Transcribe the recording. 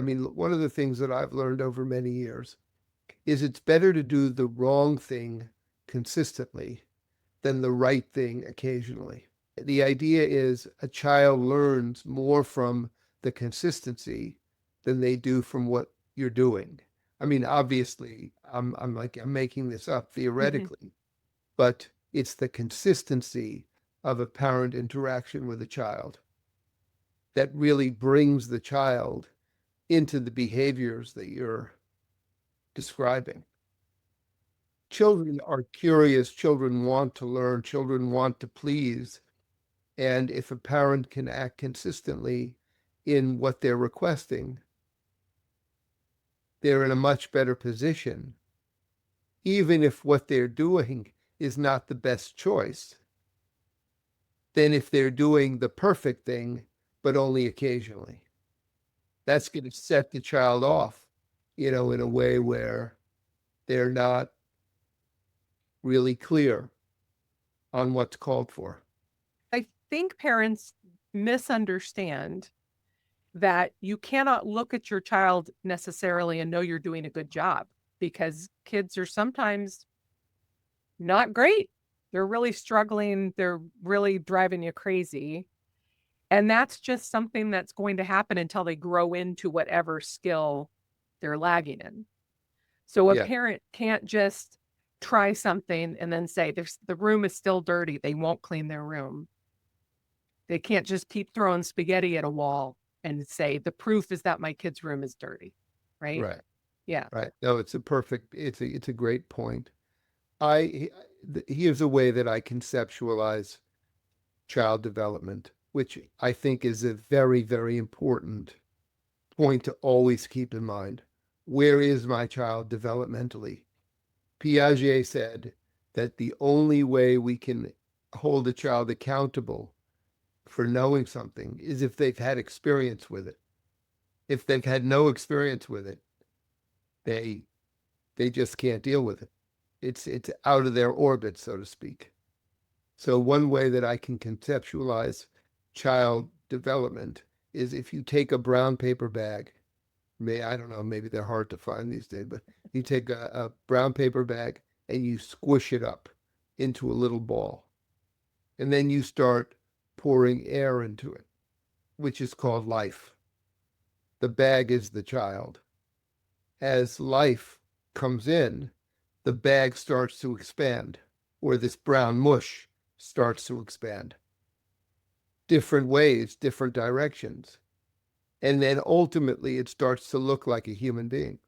I mean, one of the things that I've learned over many years is it's better to do the wrong thing consistently than the right thing occasionally. The idea is a child learns more from the consistency than they do from what you're doing. I mean, obviously, I'm making this up Mhm. theoretically, but it's the consistency of a parent interaction with a child that really brings the child into the behaviors that you're describing. Children are curious, children want to learn, children want to please. And if a parent can act consistently in what they're requesting, they're in a much better position, even if what they're doing is not the best choice, than if they're doing the perfect thing, but only occasionally. That's going to set the child off, in a way where they're not really clear on what's called for. I think parents misunderstand that you cannot look at your child necessarily and know you're doing a good job because kids are sometimes not great. They're really struggling. They're really driving you crazy. And that's just something that's going to happen until they grow into whatever skill they're lagging in. So a Yeah, parent can't just try something and then say, the room is still dirty. They won't clean their room. They can't just keep throwing spaghetti at a wall and say, the proof is that my kid's room is dirty. Right? right, Yeah. right. No, it's a great point. I Here's a way that I conceptualize child development, which I think is a very, very important point to always keep in mind. Where is my child developmentally? Piaget said that the only way we can hold a child accountable for knowing something is if they've had experience with it. If they've had no experience with it, they they just can't deal with it. It's out of their orbit, so to speak. So one way that I can conceptualize child development is if you take a brown paper bag, I don't know, maybe they're hard to find these days, but you take a brown paper bag and you squish it up into a little ball. And then you start pouring air into it, which is called life. The bag is the child. As life comes in, the bag starts to expand, or this brown mush starts to expand. Different ways, different directions. And then ultimately it starts to look like a human being.